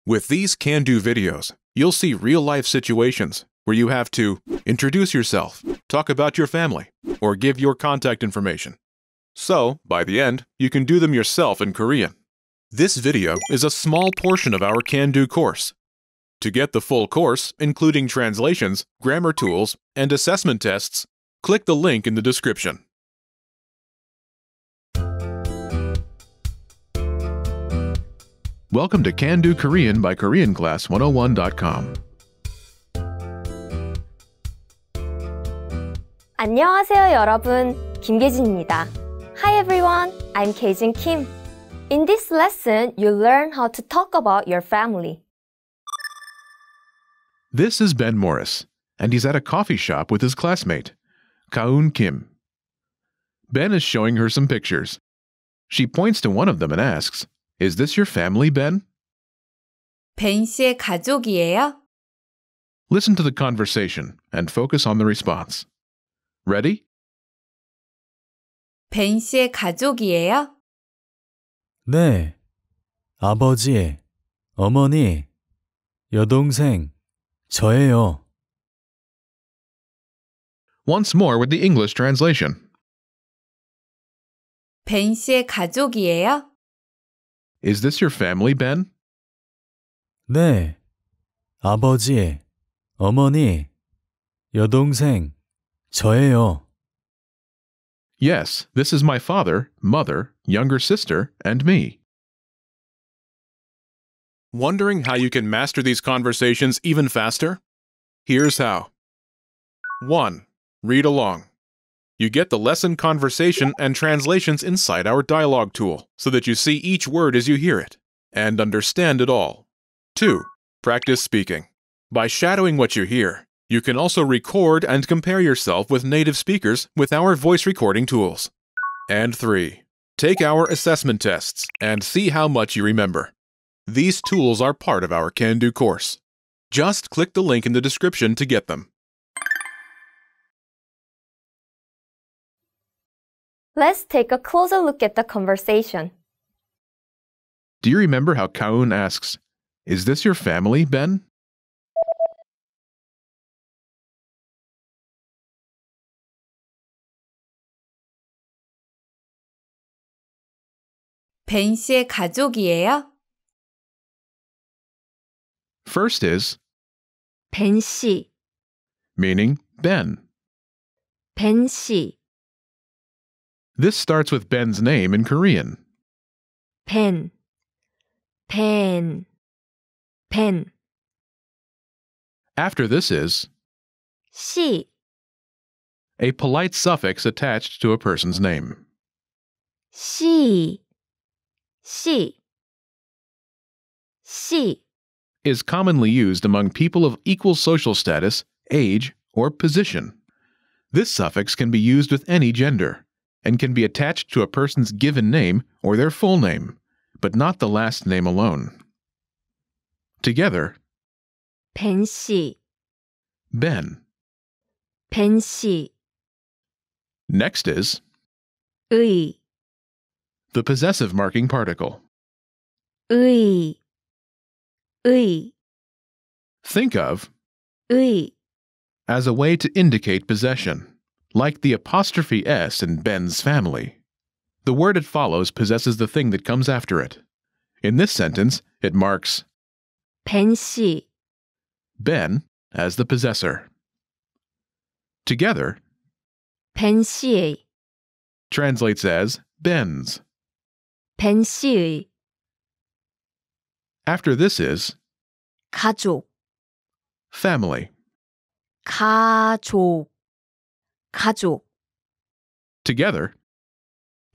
With these can-do videos, you'll see real-life situations where you have to introduce yourself, talk about your family, or give your contact information. So, by the end, you can do them yourself in Korean. This video is a small portion of our can-do course. To get the full course, including translations, grammar tools, and assessment tests, click the link in the description. Welcome to Can-Do Korean by KoreanClass101.com. 안녕하세요, 여러분. 김계진입니다. Hi everyone, I'm Kejin Kim. In this lesson, you'll learn how to talk about your family. This is Ben Morris, and he's at a coffee shop with his classmate, Kaun Kim. Ben is showing her some pictures. She points to one of them and asks, "Is this your family, Ben?" 벤 씨의 가족이에요? Listen to the conversation and focus on the response. Ready? 벤 씨의 가족이에요? 네, 아버지, 어머니, 여동생, 저예요. Once more with the English translation. 벤 씨의 가족이에요? Is this your family, Ben? 네, 아버지, 어머니, 여동생, 저예요. Yes, this is my father, mother, younger sister, and me. Wondering how you can master these conversations even faster? Here's how. 1. Read along. You get the lesson conversation and translations inside our dialogue tool so that you see each word as you hear it and understand it all. 2. Practice speaking. By shadowing what you hear, you can also record and compare yourself with native speakers with our voice recording tools. And 3. Take our assessment tests and see how much you remember. These tools are part of our Can-Do course. Just click the link in the description to get them. Let's take a closer look at the conversation. Do you remember how Kaun asks, "Is this your family, Ben?" 벤 씨의 가족이에요? First is, 벤 씨, meaning Ben. 벤 씨, This starts with Ben's name in Korean. 벤, 벤, 벤, After this is 씨, a polite suffix attached to a person's name. 씨, 씨, 씨, Is commonly used among people of equal social status, age, or position. This suffix can be used with any gender and can be attached to a person's given name or their full name, but not the last name alone. Together, 벤 씨, Ben. 벤 씨, Next is 의, the possessive marking particle. 의, 의, Think of 의, as a way to indicate possession, like the apostrophe S in Ben's family. The word it follows possesses the thing that comes after it. In this sentence, it marks 벤 씨, Ben as the possessor. Together, 벤 씨의, translates as Ben's. 벤 씨의, After this is 가족, family. 가족, 가족, Together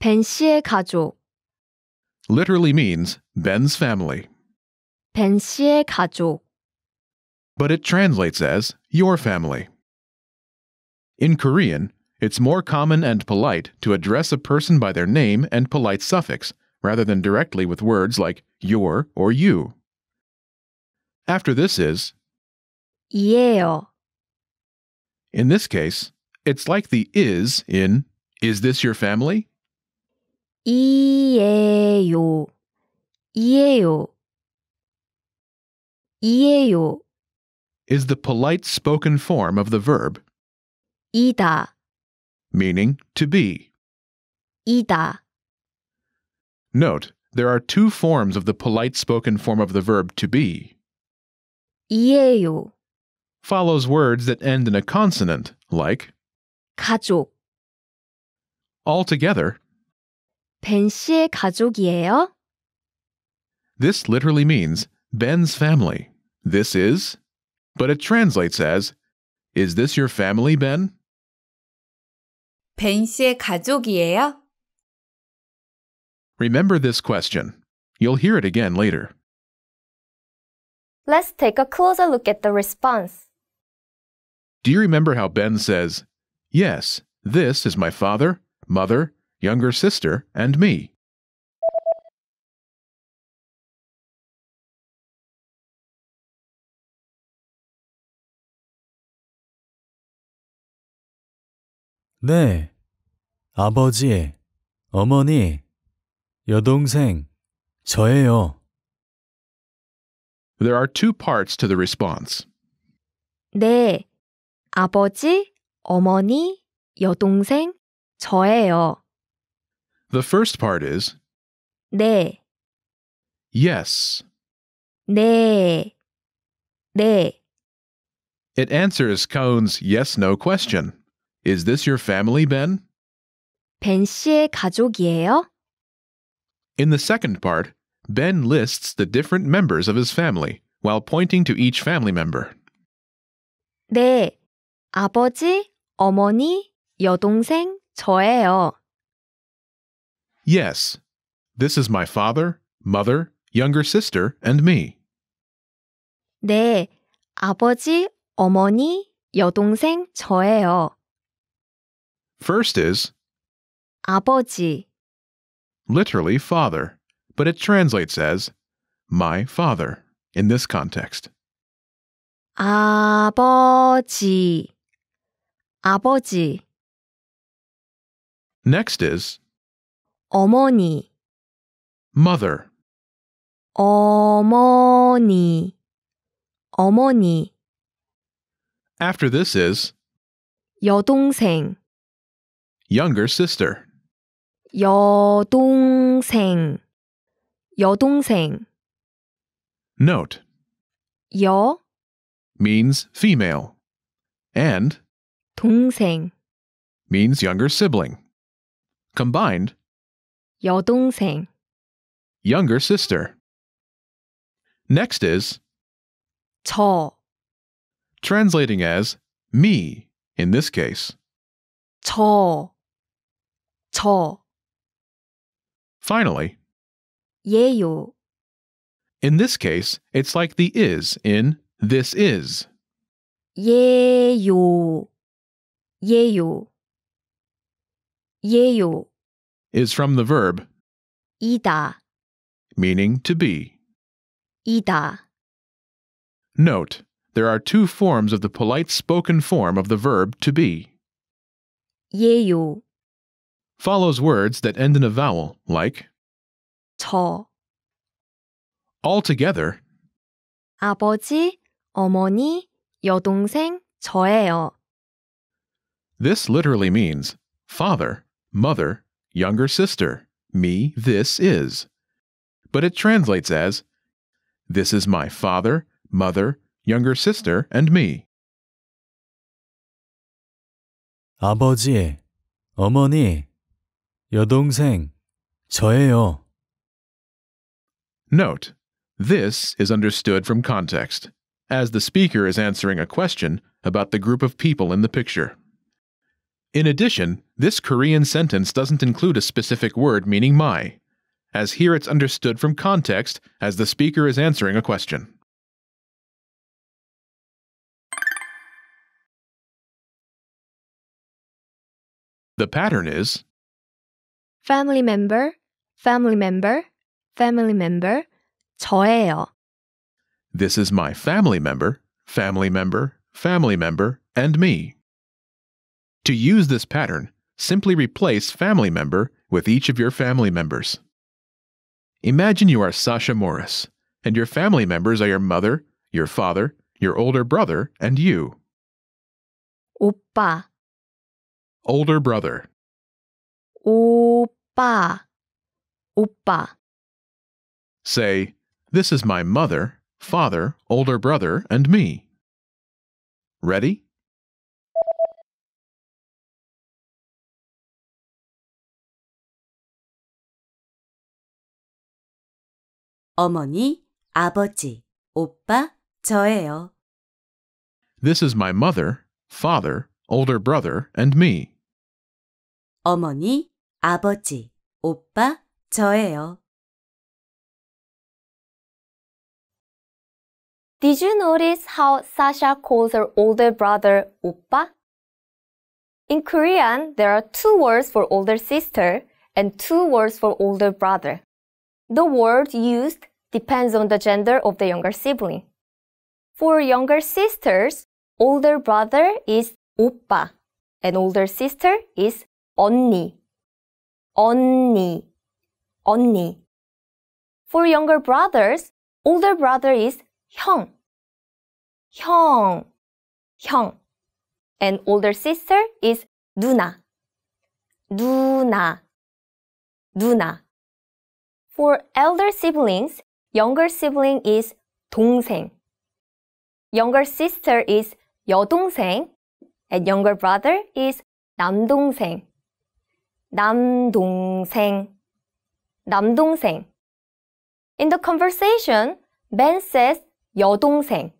벤 씨의 가족, literally means Ben's family, 벤 씨의 가족, but it translates as your family. In Korean, it's more common and polite to address a person by their name and polite suffix rather than directly with words like your or you. After this is, 이에요, in this case, it's like the is in "Is this your family?" 이에요, 이에요. 이에요. is the polite spoken form of the verb, 이다. meaning to be. 이다. Note, there are two forms of the polite spoken form of the verb to be. 이에요. Follows words that end in a consonant, like 가족. altogether. 벤 씨의 가족이에요? This literally means Ben's family. This is, but it translates as, is this your family, Ben? 벤 씨의 가족이에요? Remember this question. You'll hear it again later. Let's take a closer look at the response. Do you remember how Ben says, yes, this is my father, mother, younger sister, and me? 네. 아버지, 어머니, 여동생, 저예요. There are two parts to the response. 네. 아버지, 어머니, 여동생, 저예요. The first part is, 네. yes. 네. 네. It answers Kaun's yes-no question. Is this your family, Ben? 벤 씨의 가족이에요? In the second part, Ben lists the different members of his family while pointing to each family member. 네. 아버지, 어머니, 여동생, 저예요. Yes, this is my father, mother, younger sister, and me. 네. 아버지, 어머니, 여동생, 저예요. First is 아버지, literally father, but it translates as my father in this context. 아버지, 아버지, Next is 어머니, mother, 어머니, 어머니, after this is 여동생, younger sister, 여동생, 여동생, Note, 여, means female, and 동생, means younger sibling. Combined, 여동생, younger sister. Next is 저, translating as me in this case. 저, Finally, 예요, in this case, it's like the is in this is. 예요, 예요, 예요, Is from the verb 이다, meaning to be. 이다. Note, there are two forms of the polite spoken form of the verb to be. 예요, Follows words that end in a vowel like 저, altogether, 아버지, 어머니, 여동생, 저예요. This literally means father, mother, younger sister, me, this is. But it translates as this is my father, mother, younger sister, and me. 아버지, 어머니, 여동생, 저예요. Note, this is understood from context, as the speaker is answering a question about the group of people in the picture. In addition, this Korean sentence doesn't include a specific word meaning my, as here it's understood from context as the speaker is answering a question. The pattern is family member, family member, family member, 저예요. this is my family member, family member, family member, and me. To use this pattern, simply replace family member with each of your family members. Imagine you are Sasha Morris, and your family members are your mother, your father, your older brother, and you. 오빠, Older brother. 오빠, 오빠. Say, this is my mother, father, older brother, and me. Ready? 어머니, 아버지, 오빠, 저예요. This is my mother, father, older brother, and me. 어머니, 아버지, 오빠, 저예요. Did you notice how Sasha calls her older brother 오빠? In Korean, there are two words for older sister and two words for older brother. The word used depends on the gender of the younger sibling. For younger sisters, older brother is 오빠 and older sister is 언니. 언니. 언니. For younger brothers, older brother is 형. 형. 형. And older sister is 누나. 누나. 누나. For elder siblings, younger sibling is 동생. Younger sister is 여동생. And younger brother is 남동생. 남동생. 남동생. In the conversation, Ben says 여동생,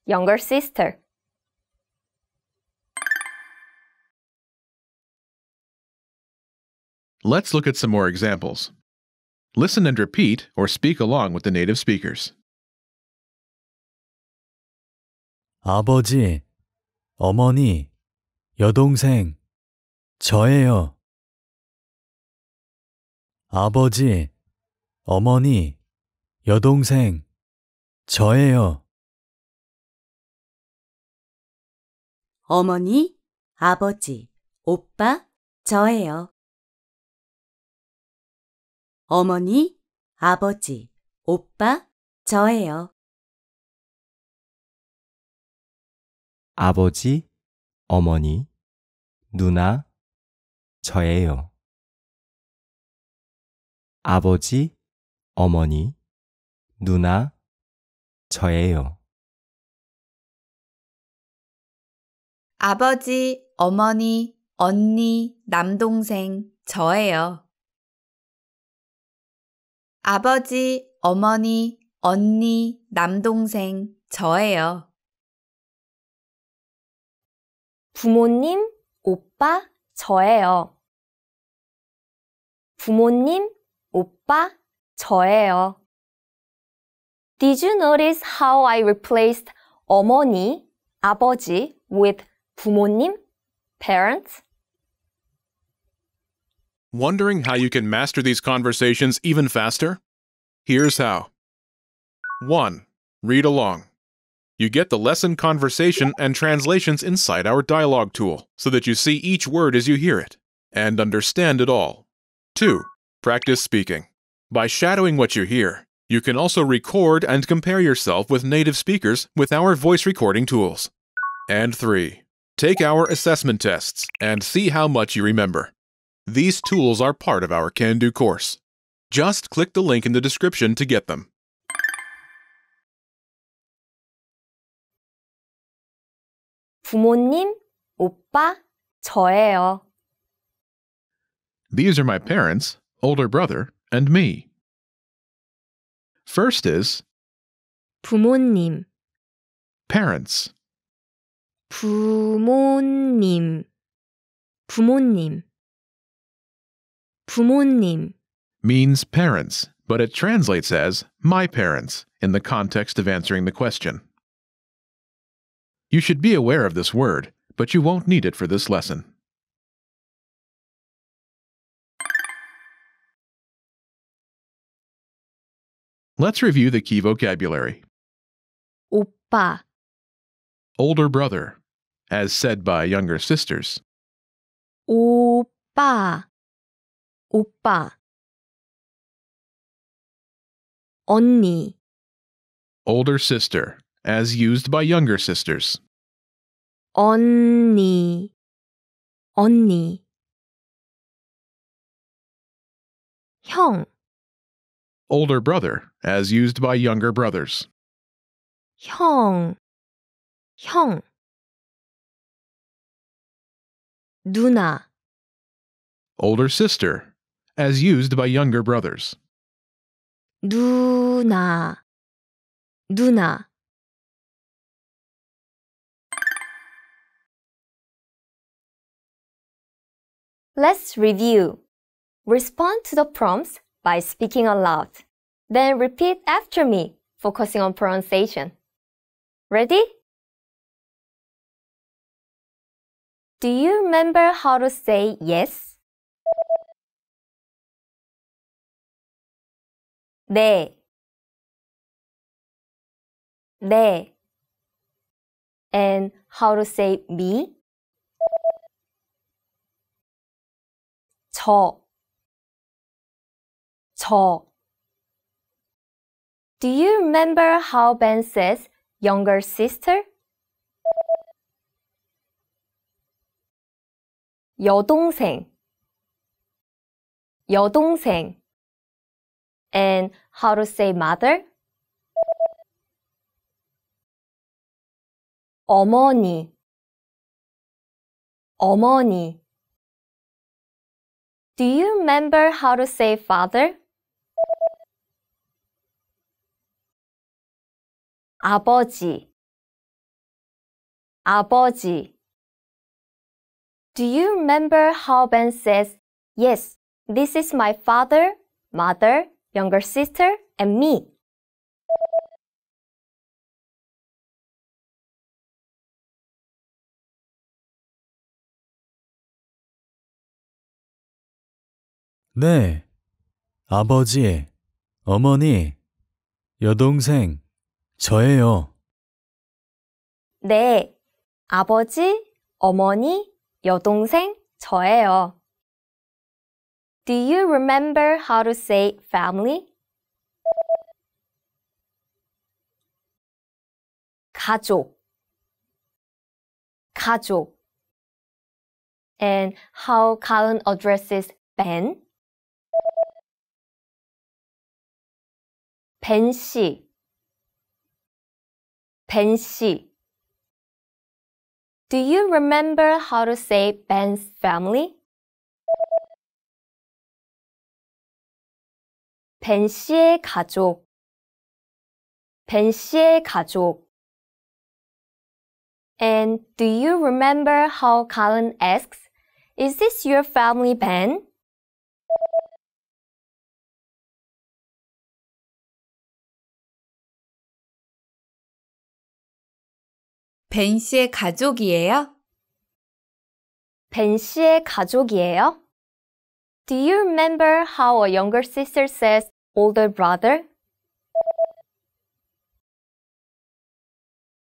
younger sister. Let's look at some more examples. Listen and repeat or speak along with the native speakers. 아버지, 어머니, 여동생, 저예요. 아버지, 어머니, 여동생, 저예요. 어머니, 아버지, 오빠, 저예요. 어머니, 아버지, 오빠, 저예요. 아버지, 어머니, 누나, 저예요. 아버지, 어머니, 누나, 저예요. 아버지, 어머니, 언니, 남동생, 저예요. 아버지, 어머니, 언니, 남동생, 저예요. 부모님, 오빠, 저예요. 부모님, 오빠, 저예요. Did you notice how I replaced 어머니, 아버지 with 부모님, parents? Wondering how you can master these conversations even faster? Here's how. 1. Read along. You get the lesson conversation and translations inside our dialogue tool so that you see each word as you hear it and understand it all. 2. Practice speaking. By shadowing what you hear, you can also record and compare yourself with native speakers with our voice recording tools. And 3. Take our assessment tests and see how much you remember. These tools are part of our Can-Do course. Just click the link in the description to get them. 부모님, 오빠, 저예요. These are my parents, older brother, and me. First is 부모님, parents. 부모님, 부모님, 부모님. Means parents, but it translates as my parents in the context of answering the question. You should be aware of this word, but you won't need it for this lesson. Let's review the key vocabulary. 오빠, Older brother, as said by younger sisters. 오빠, 오빠. 언니, Older sister, as used by younger sisters. 언니, 언니. 형, Older brother, as used by younger brothers. 형, 형. 누나, Older sister, as used by younger brothers. 누나, 누나. Let's review. Respond to the prompts by speaking aloud. Then repeat after me, focusing on pronunciation. Ready? Do you remember how to say yes? 네, 네. And how to say me? 저. Do you remember how Ben says younger sister? 여동생. And how to say mother? 어머니. Do you remember how to say father? 아버지. Do you remember how Ben says, yes, this is my father, mother, younger sister, and me? 네. 아버지, 어머니, 여동생, 저예요. 네, 아버지, 어머니, 여동생, 저예요. Do you remember how to say family? 가족. And how Colin addresses Ben? 벤 씨. Do you remember how to say Ben's family? 벤 씨의 가족. And do you remember how Colin asks, is this your family, Ben? 벤 씨의 가족이에요? 벤 씨의 가족이에요? Do you remember how a younger sister says older brother?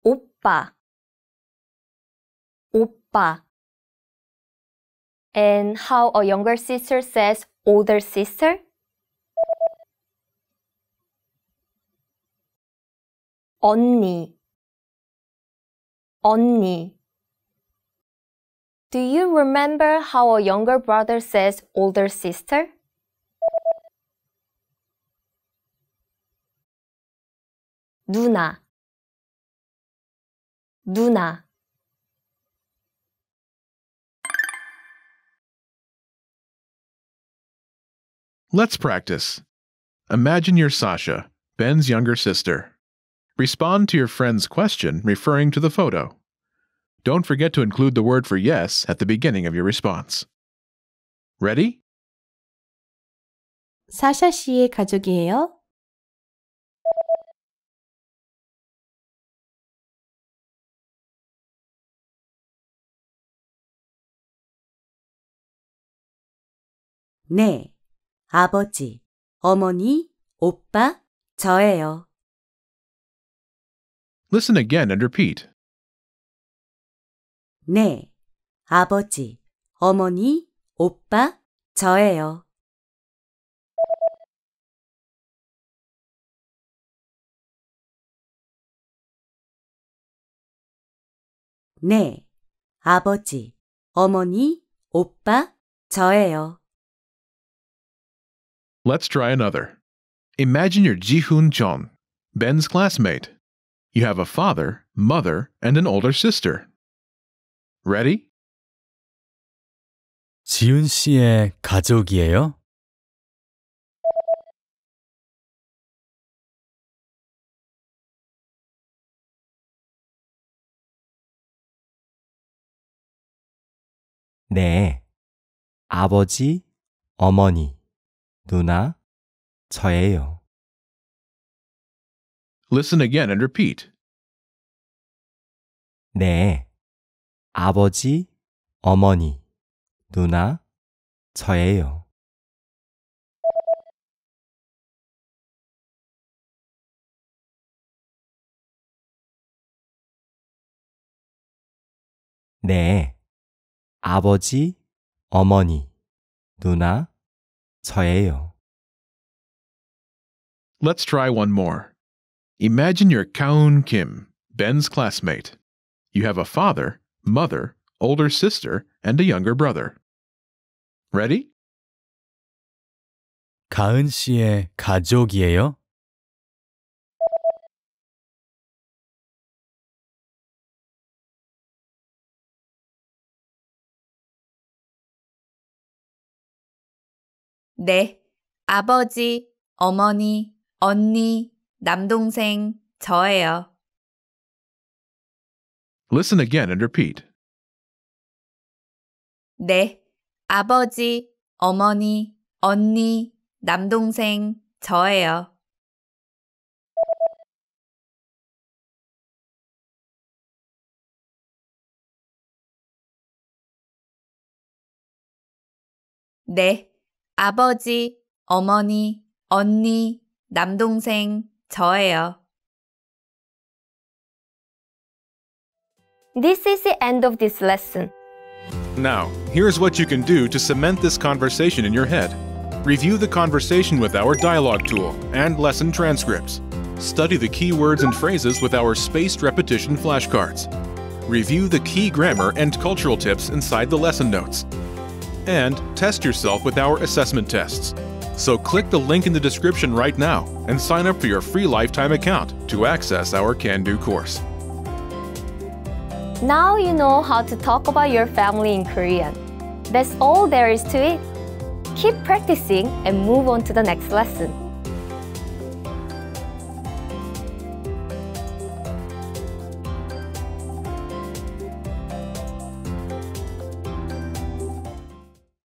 오빠. And how a younger sister says older sister? 언니. Do you remember how a younger brother says older sister? 누나. Let's practice. Imagine you're Sasha, Ben's younger sister. Respond to your friend's question referring to the photo. Don't forget to include the word for yes at the beginning of your response. Ready? 사샤 씨의 가족이에요? 네. 아버지, 어머니, 오빠, 저예요. Listen again and repeat. 네. 아버지, 어머니, 오빠, 저예요. 네, 아버지, 어머니, 오빠, 저예요. Let's try another. Imagine you're Ji-hoon Jeon, Ben's classmate. You have a father, mother, and an older sister. Ready? 지훈 씨의 가족이에요? 네. 아버지, 어머니, 누나, 저예요. Listen again and repeat. 네. 아버지, 어머니, 누나, 저예요. 네. 아버지, 어머니, 누나, 저예요. Let's try one more. Imagine you're Kaun Kim, Ben's classmate. You have a father, mother, older sister, and a younger brother. Ready? 가은 씨의 가족이에요? 네. 아버지, 어머니, 언니, 남동생, 저예요. Listen again and repeat. 네. 아버지, 어머니, 언니, 남동생, 저예요. 네. 아버지, 어머니, 언니, 남동생, 저예요. This is the end of this lesson. Now, here's what you can do to cement this conversation in your head. Review the conversation with our dialogue tool and lesson transcripts. Study the key words and phrases with our spaced repetition flashcards. Review the key grammar and cultural tips inside the lesson notes. And test yourself with our assessment tests. So click the link in the description right now and sign up for your free lifetime account to access our Can-Do course. Now you know how to talk about your family in Korean. That's all there is to it. Keep practicing and move on to the next lesson.